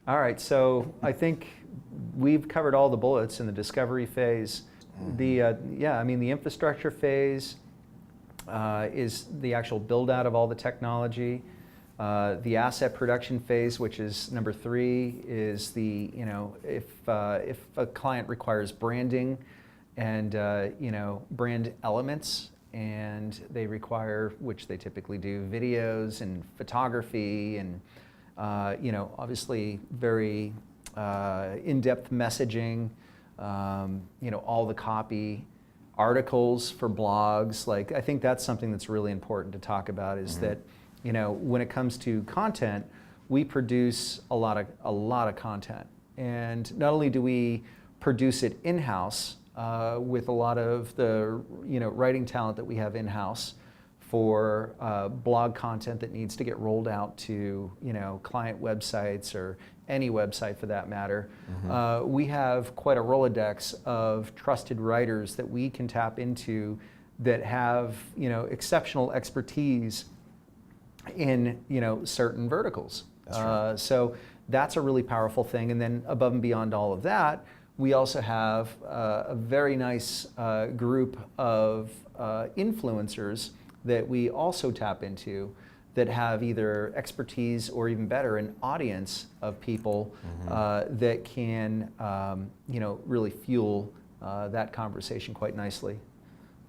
All right, so I think we've covered all the bullets in the discovery phase. The infrastructure phase is the actual build out of all the technology. The asset production phase, which is number 3, is the, if a client requires branding and, brand elements, and they require, which they typically do, videos and photography and, obviously very in-depth messaging, all the copy, articles for blogs. Like, I think that's something that's really important to talk about is that, when it comes to content, we produce a lot of content. And not only do we produce it in-house with a lot of the, writing talent that we have in-house for blog content that needs to get rolled out to, client websites or any website for that matter. We have quite a Rolodex of trusted writers that we can tap into that have, exceptional expertise in, certain verticals. So that's a really powerful thing. And then above and beyond all of that, we also have a very nice group of influencers that we also tap into that have either expertise or even better, an audience of people that can, really fuel that conversation quite nicely.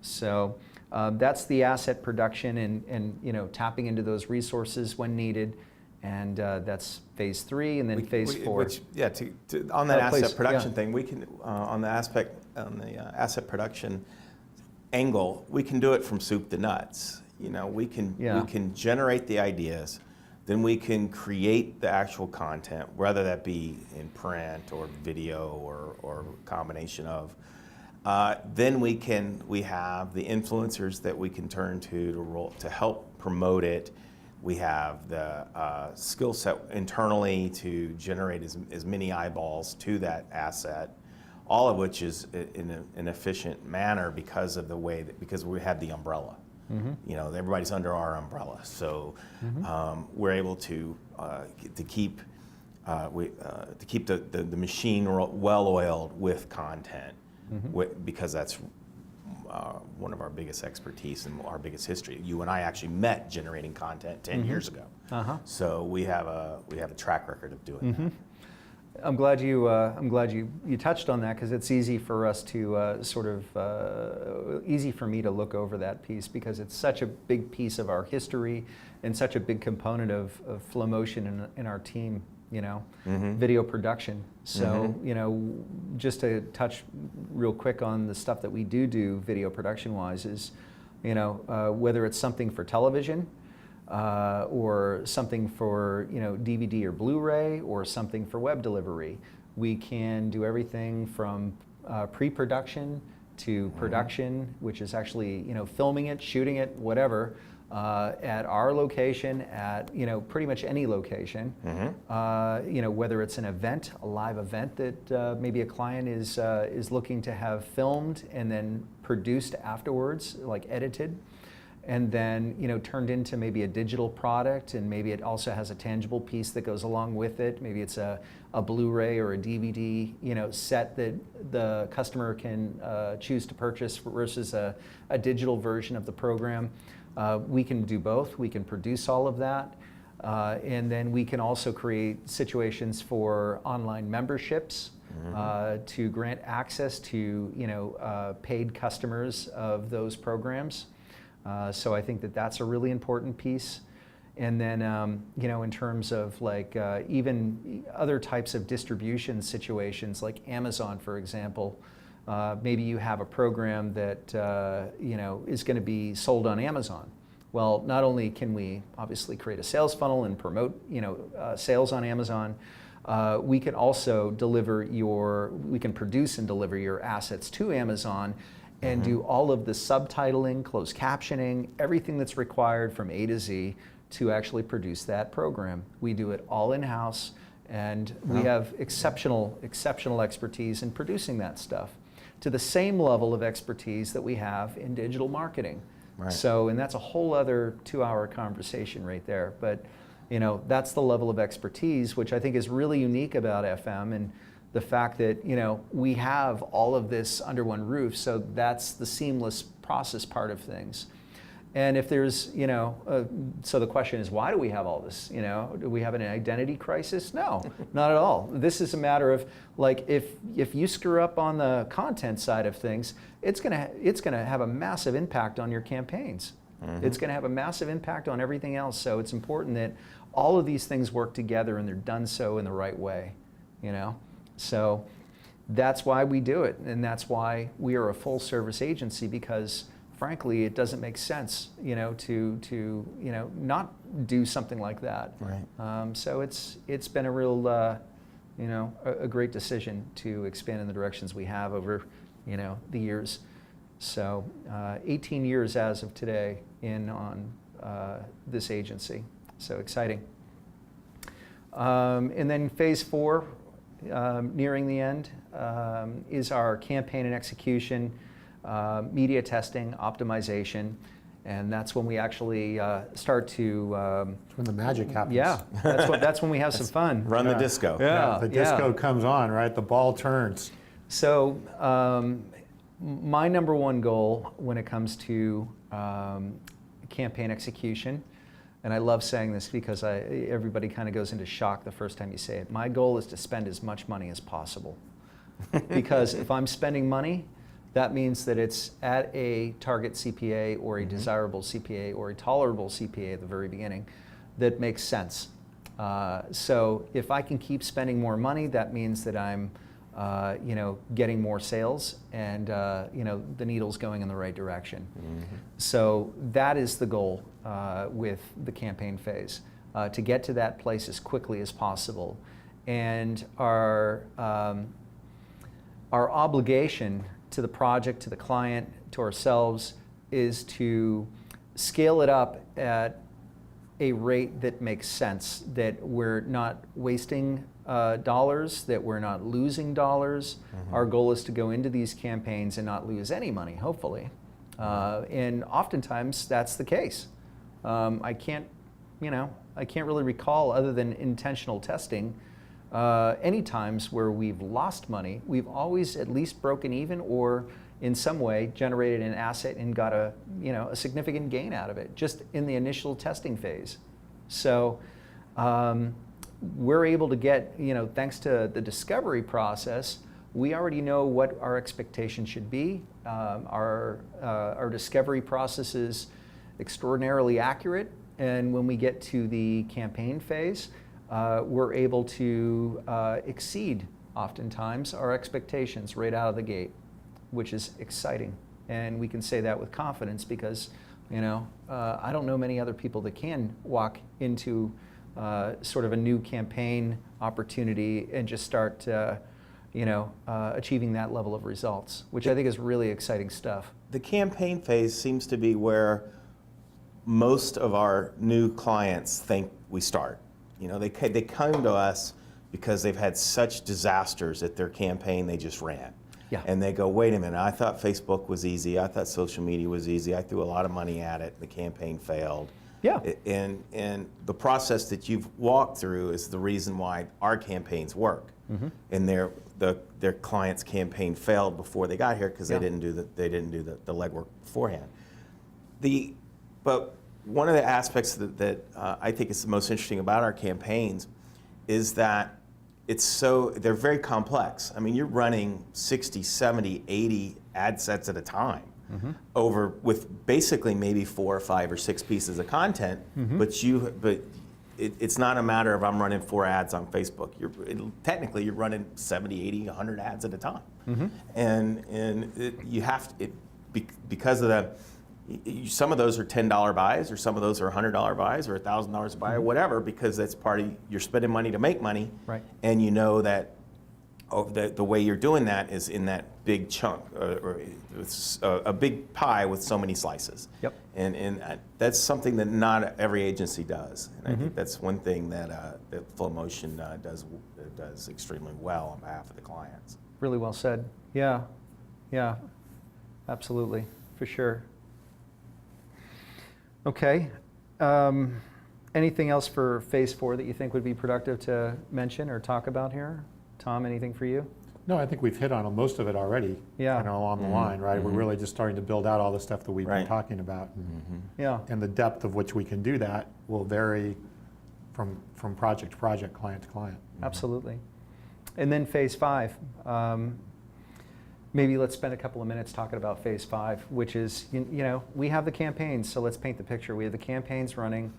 So that's the asset production and tapping into those resources when needed. And that's phase 3, and then phase 4. On that asset production thing, we can on the asset production angle, we can do it from soup to nuts. We can generate the ideas, then we can create the actual content, whether that be in print or video or a combination of. Then we have the influencers that we can turn to help promote it. We have the skill set internally to generate as many eyeballs to that asset, all of which is in an efficient manner because of because we have the umbrella. Everybody's under our umbrella, so we're able to keep the machine well oiled with content, because that's one of our biggest expertise and our biggest history. You and I actually met generating content 10 years ago, so we have a track record of doing that. I'm glad you touched on that, because it's easy for us to easy for me to look over that piece, because it's such a big piece of our history and such a big component of FloMotion in our team, video production. So, just to touch real quick on the stuff that we do video production wise is, whether it's something for television, or something for DVD or Blu-ray, or something for web delivery. We can do everything from pre-production to production, which is actually filming it, shooting it, whatever, at our location, at pretty much any location. Whether it's an event, a live event that maybe a client is looking to have filmed and then produced afterwards, like edited, and then turned into maybe a digital product, and maybe it also has a tangible piece that goes along with it. Maybe it's a Blu-ray or a DVD set that the customer can choose to purchase versus a digital version of the program. We can do both. We can produce all of that, and then we can also create situations for online memberships to grant access to paid customers of those programs. So I think that that's a really important piece. And then, in terms of like even other types of distribution situations, like Amazon, for example, maybe you have a program that, is going to be sold on Amazon. Well, not only can we obviously create a sales funnel and promote, sales on Amazon, we can also we can produce and deliver your assets to Amazon and do all of the subtitling, closed captioning, everything that's required from A to Z to actually produce that program. We do it all in-house, and we have exceptional expertise in producing that stuff to the same level of expertise that we have in digital marketing. Right. So, and that's a whole other 2-hour conversation right there. But, That's the level of expertise, which I think is really unique about FM, and the fact that, we have all of this under one roof, so that's the seamless process part of things. And if there's, so the question is, why do we have all this? Do we have an identity crisis? No, not at all. This is a matter of, like, if you screw up on the content side of things, it's gonna have a massive impact on your campaigns. Mm-hmm. It's gonna have a massive impact on everything else. So it's important that all of these things work together and they're done so in the right way, So that's why we do it, and that's why we are a full service agency, because frankly, it doesn't make sense, to not do something like that. Right. So it's been a real, a great decision to expand in the directions we have over, the years. So 18 years as of today on this agency. So exciting. And then phase 4, nearing the end, is our campaign and execution, media testing, optimization, and that's when we actually start to. That's when the magic happens. Yeah, that's when we have some fun. Run the disco. Yeah, the disco comes on, right? The ball turns. So my number one goal when it comes to campaign execution, and I love saying this because everybody kind of goes into shock the first time you say it. My goal is to spend as much money as possible, because if I'm spending money, that means that it's at a target CPA or a desirable CPA or a tolerable CPA at the very beginning that makes sense. So if I can keep spending more money, that means that I'm getting more sales and the needle's going in the right direction. Mm-hmm. So that is the goal with the campaign phase, to get to that place as quickly as possible. And our obligation to the project, to the client, to ourselves, is to scale it up at a rate that makes sense, that we're not wasting dollars, that we're not losing dollars. Mm-hmm. Our goal is to go into these campaigns and not lose any money, hopefully. And oftentimes that's the case. I can't really recall, other than intentional testing, any times where we've lost money. We've always at least broken even, or in some way generated an asset and got a significant gain out of it, just in the initial testing phase. So we're able to get, thanks to the discovery process, we already know what our expectations should be. Our discovery process is extraordinarily accurate, and when we get to the campaign phase, we're able to exceed, oftentimes, our expectations right out of the gate, which is exciting. And we can say that with confidence because, I don't know many other people that can walk into sort of a new campaign opportunity and just start, achieving that level of results, which I think is really exciting stuff. The campaign phase seems to be where most of our new clients think we start. They come to us because they've had such disasters at their campaign they just ran. Yeah. And they go, wait a minute, I thought Facebook was easy. I thought social media was easy. I threw a lot of money at it. The campaign failed. Yeah. And the process that you've walked through is the reason why our campaigns work. Mm-hmm. And their client's campaign failed before they got here because they didn't do the legwork beforehand. But one of the aspects that I think is the most interesting about our campaigns is that they're very complex. I mean, you're running 60, 70, 80 ad sets at a time, mm-hmm. with basically maybe 4 or 5 or 6 pieces of content, mm-hmm. but it's not a matter of I'm running 4 ads on Facebook. Technically you're running 70, 80, 100 ads at a time. Mm-hmm. And you have to, because of that, some of those are $10 buys, or some of those are $100 buys, or $1,000 a buy, or whatever, because that's part of, you're spending money to make money, right? And you know that the way you're doing that is in that big chunk, or a big pie with so many slices. Yep. And that's something that not every agency does, and I think that's one thing that FlowMotion does extremely well on behalf of the clients. Really well said. Yeah, absolutely, for sure. Okay, Anything else for phase 4 that you think would be productive to mention or talk about here? Tom, anything for you? No, I think we've hit on most of it already. Yeah. Along the line, right? We're really just starting to build out all the stuff that we've been talking about. Yeah. And the depth of which we can do that will vary from project to project, client to client. Absolutely. And then phase 5. Maybe let's spend a couple of minutes talking about phase 5, which is, we have the campaigns, so let's paint the picture. We have the campaigns running,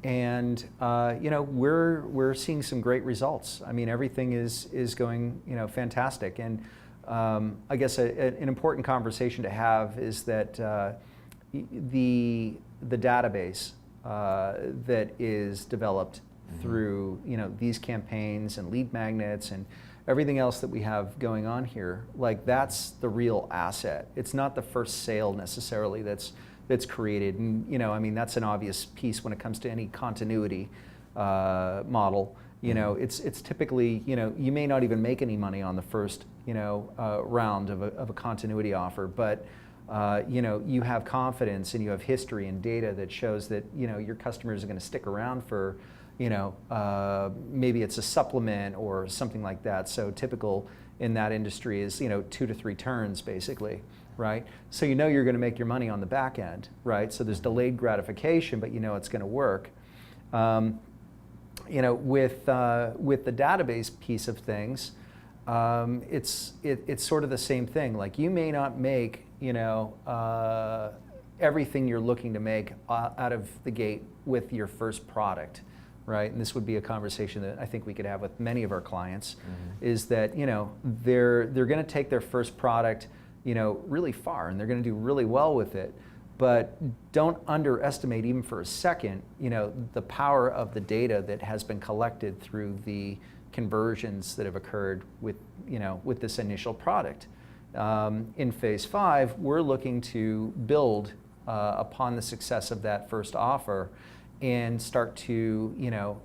and we're seeing some great results. I mean, everything is going fantastic. And I guess an important conversation to have is that the database that is developed through these campaigns and lead magnets and everything else that we have going on here, like that's the real asset. It's not the first sale necessarily that's created. And I mean, that's an obvious piece when it comes to any continuity model. It's typically, you may not even make any money on the first round of a continuity offer, but you have confidence and you have history and data that shows that your customers are going to stick around for maybe it's a supplement or something like that. So typical in that industry is 2 to 3 turns basically, right? So you're going to make your money on the back end, right? So there's delayed gratification, but it's going to work. With the database piece of things, it's sort of the same thing. Like you may not make everything you're looking to make out of the gate with your first product, right? And this would be a conversation that I think we could have with many of our clients, is that they're going to take their first product really far, and they're going to do really well with it. But don't underestimate even for a second, the power of the data that has been collected through the conversions that have occurred with this initial product. In phase 5, we're looking to build upon the success of that first offer and start to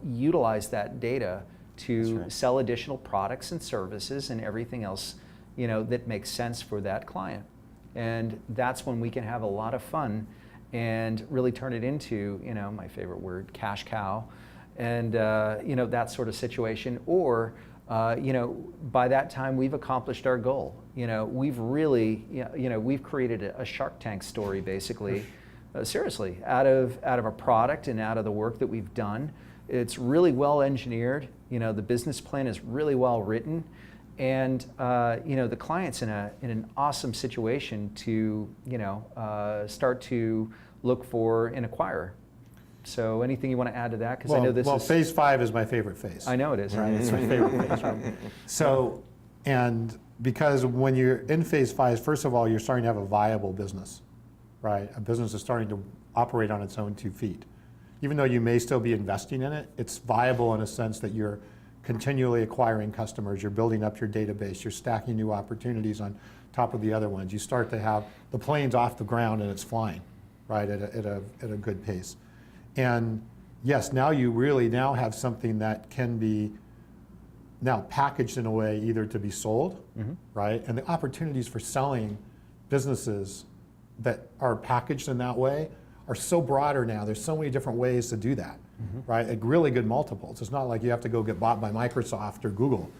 utilize that data to sell additional products and services and everything else that makes sense for that client. And that's when we can have a lot of fun and really turn it into, my favorite word, cash cow, and that sort of situation. Or by that time we've accomplished our goal. We've really, we've created a Shark Tank story basically, seriously, out of a product and out of the work that we've done. It's really well engineered. The business plan is really well written. And the client's in an awesome situation to start to look for an acquirer. So anything you want to add to that? Because I know this is phase 5 is my favorite phase. I know it is. Right, it's my favorite phase. Right? So, and because when you're in phase 5, first of all, you're starting to have a viable business, right? A business is starting to operate on its own 2 feet. Even though you may still be investing in it, it's viable in a sense that you're continually acquiring customers, you're building up your database, you're stacking new opportunities on top of the other ones. You start to have the planes off the ground and it's flying, right, at a good pace. And yes, now you really now have something that can be now packaged in a way either to be sold, right? And the opportunities for selling businesses that are packaged in that way are so broader now. There's so many different ways to do that. Right, at really good multiples. It's not like you have to go get bought by Microsoft or Google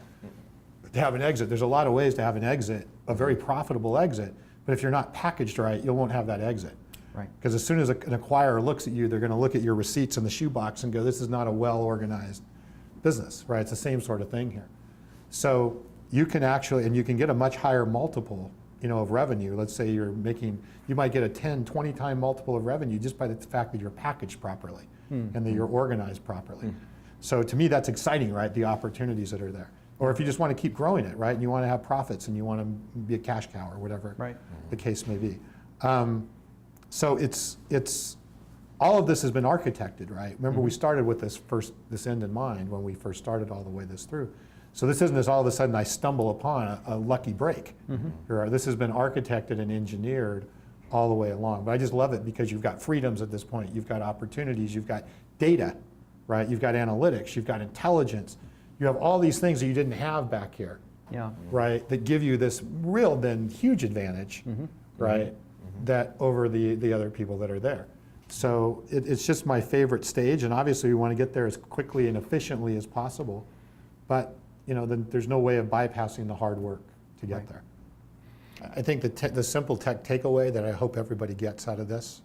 to have an exit. There's a lot of ways to have an exit, a very profitable exit, but if you're not packaged right, you won't have that exit. Right. Because as soon as an acquirer looks at you, they're going to look at your receipts in the shoebox and go, this is not a well-organized business, right? It's the same sort of thing here. So you can actually, and you can get a much higher multiple of revenue. Let's say you might get a 10, 20 time multiple of revenue just by the fact that you're packaged properly. And that you're organized properly. So to me, that's exciting, right? The opportunities that are there. Or if you just want to keep growing it, right? And you want to have profits and you want to be a cash cow or whatever the case may be. So it's all of this has been architected, right? Remember we started with this end in mind when we first started all the way this through. So this isn't as all of a sudden I stumble upon a lucky break. This has been architected and engineered all the way along. But I just love it because you've got freedoms at this point. You've got opportunities. You've got data, right? You've got analytics. You've got intelligence. You have all these things that you didn't have back here, right? That give you this real, then huge advantage, right? That over the other people that are there. So it's just my favorite stage, and obviously we want to get there as quickly and efficiently as possible. But there's no way of bypassing the hard work to get there. I think the simple tech takeaway that I hope everybody gets out of this,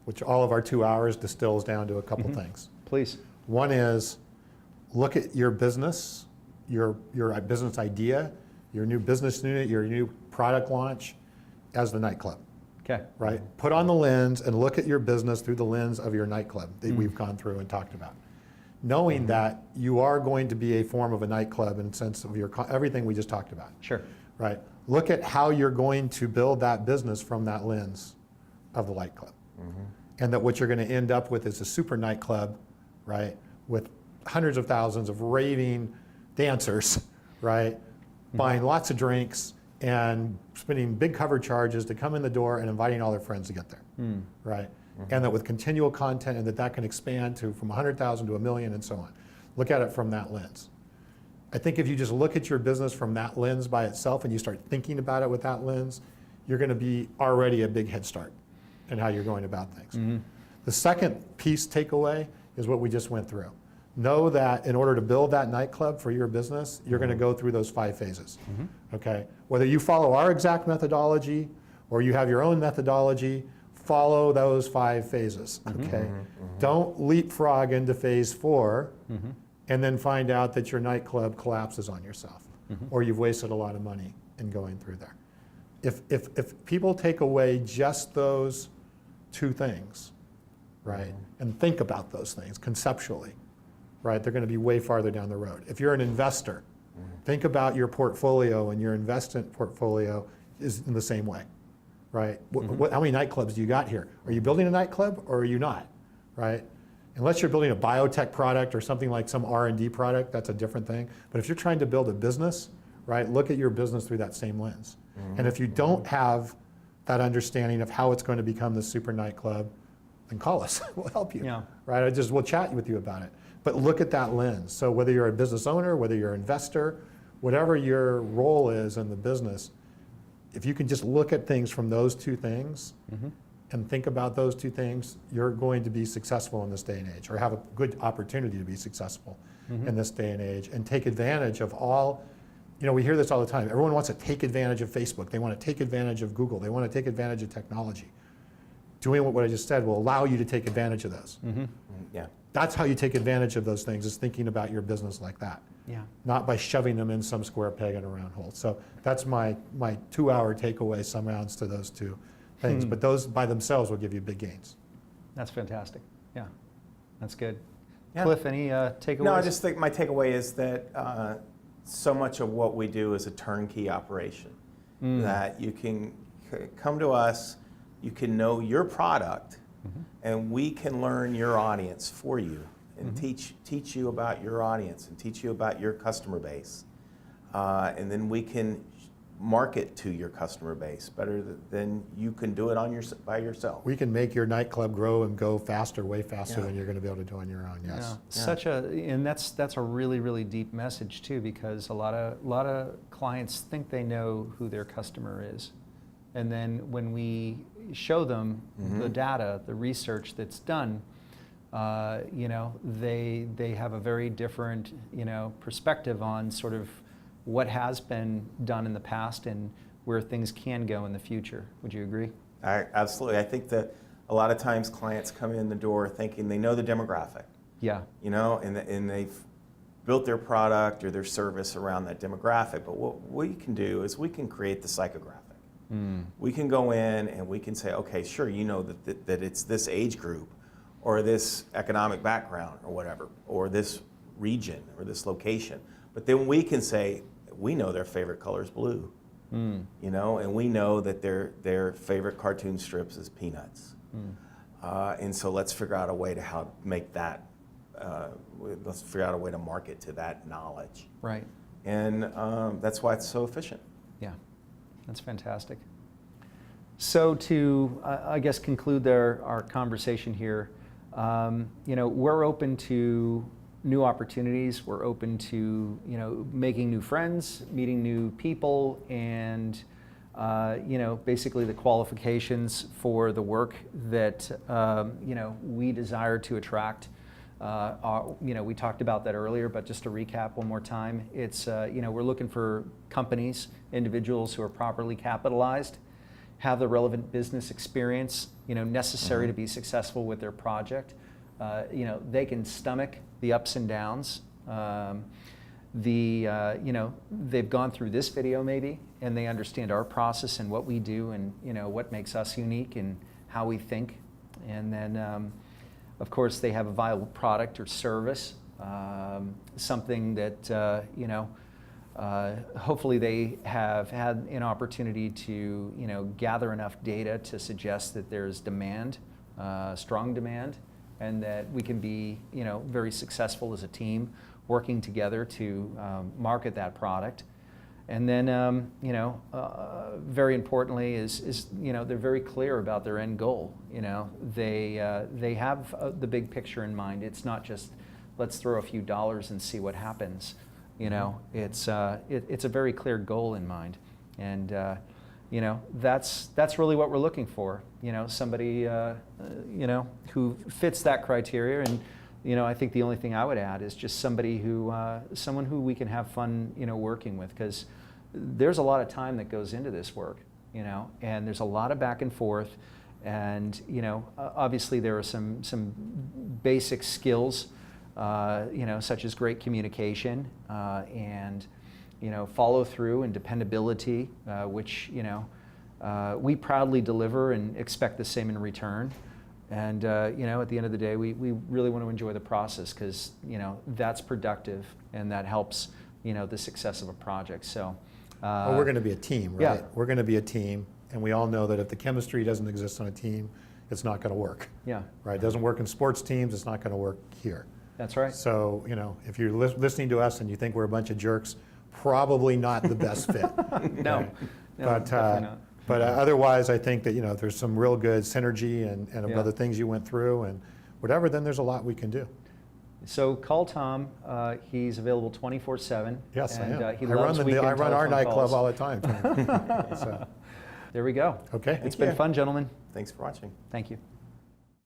which all of our 2 hours distills down to a couple things. Please. One is look at your business, your business idea, your new business unit, your new product launch as the nightclub. Okay. Right? Put on the lens and look at your business through the lens of your nightclub that we've gone through and talked about. Knowing that you are going to be a form of a nightclub in the sense of everything we just talked about. Sure. Right? Look at how you're going to build that business from that lens of the nightclub. And that what you're going to end up with is a super nightclub, right? With hundreds of thousands of raving dancers, right? Buying lots of drinks and spending big cover charges to come in the door and inviting all their friends to get there, right? And that with continual content, and that can expand to from 100,000 to 1 million and so on. Look at it from that lens. I think if you just look at your business from that lens by itself and you start thinking about it with that lens, you're going to be already a big head start in how you're going about things. The second piece takeaway is what we just went through. Know that in order to build that nightclub for your business, you're going to go through those 5 phases. Okay? Whether you follow our exact methodology or you have your own methodology, follow those 5 phases. Okay? Don't leapfrog into phase 4 and then find out that your nightclub collapses on yourself or you've wasted a lot of money in going through there. If people take away just those 2 things, right, and think about those things conceptually, right, they're going to be way farther down the road. If you're an investor, think about your portfolio, and your investment portfolio is in the same way, right? How many nightclubs do you got here? Are you building a nightclub or are you not, right? Unless you're building a biotech product or something like some R&D product, that's a different thing. But if you're trying to build a business, right, look at your business through that same lens. And if you don't have that understanding of how it's going to become the super nightclub, then call us. We'll help you, right? We'll chat with you about it. But look at that lens. So whether you're a business owner, whether you're an investor, whatever your role is in the business, if you can just look at things from those 2 things and think about those 2 things, you're going to be successful in this day and age, or have a good opportunity to be successful in this day and age, and take advantage of all. We hear this all the time. Everyone wants to take advantage of Facebook. They want to take advantage of Google. They want to take advantage of technology. Doing what I just said will allow you to take advantage of those. Yeah. That's how you take advantage of those things, is thinking about your business like that. Yeah. Not by shoving them in some square peg in a round hole. So that's my 2-hour takeaway summarounds to those 2 things. But those by themselves will give you big gains. That's fantastic. Yeah. That's good. Yeah. Cliff, any takeaways? No, I just think my takeaway is that so much of what we do is a turnkey operation. That you can come to us, you can know your product, and we can learn your audience for you and teach you about your audience and teach you about your customer base. And then we can market to your customer base better than you can do it by yourself. We can make your nightclub grow and go faster, way faster than you're going to be able to do on your own. Yes. And that's a really, really deep message too, because a lot of clients think they know who their customer is. And then when we show them the data, the research that's done, they have a very different, perspective on sort of what has been done in the past and where things can go in the future. Would you agree? Absolutely. I think that a lot of times clients come in the door thinking they know the demographic. Yeah. And they've built their product or their service around that demographic. But what we can do is we can create the psychographic. We can go in and we can say, okay, sure, that it's this age group or this economic background or whatever, or this region or this location. But then we can say, we know their favorite color is blue, and we know that their favorite cartoon strips is Peanuts. And so let's figure out a way to how to make that, let's figure out a way to market to that knowledge. Right. And that's why it's so efficient. Yeah, that's fantastic. So to, I guess, conclude our conversation here, we're open to new opportunities. We're open to, making new friends, meeting new people, and you know, basically the qualifications for the work that, you know, we desire to attract. You know, we talked about that earlier, but just to recap one more time, it's, you know, we're looking for companies, individuals who are properly capitalized, have the relevant business experience, you know, necessary to be successful with their project. You know, they can stomach the ups and downs. You know, they've gone through this video maybe, and they understand our process and what we do, and you know what makes us unique and how we think. And then, of course, they have a viable product or service, something that you know. Hopefully, they have had an opportunity to you know gather enough data to suggest that there's demand, strong demand, and that we can be you know very successful as a team, working together to market that product. And then, you know, very importantly is, you know, they're very clear about their end goal. You know, they have the big picture in mind. It's not just, let's throw a few dollars and see what happens. You know, it's a very clear goal in mind. And, you know, that's really what we're looking for. You know, somebody, you know, who fits that criteria. And, you know, I think the only thing I would add is just somebody who, someone who we can have fun, you know, working with, because there's a lot of time that goes into this work, you know, and there's a lot of back and forth, and you know, obviously there are some basic skills, you know, such as great communication and you know follow through and dependability, which you know we proudly deliver and expect the same in return. And you know, at the end of the day, we really want to enjoy the process, because you know that's productive and that helps you know the success of a project. So well, we're going to be a team, right? Yeah. We're going to be a team, and we all know that if the chemistry doesn't exist on a team, it's not going to work. Yeah. Right? It doesn't work in sports teams. It's not going to work here. That's right. So you know, if you're listening to us and you think we're a bunch of jerks, probably not the best fit. No, Right? no, But definitely not. But otherwise, I think that you know there's some real good synergy and Yeah. other things you went through and whatever. Then there's a lot we can do. So call Tom. He's available 24/7. Yes, and, I am. He loves weekend I run our telephone nightclub calls. all the time. So, There we go. okay. It's been fun, gentlemen. Thanks for watching. Thank you.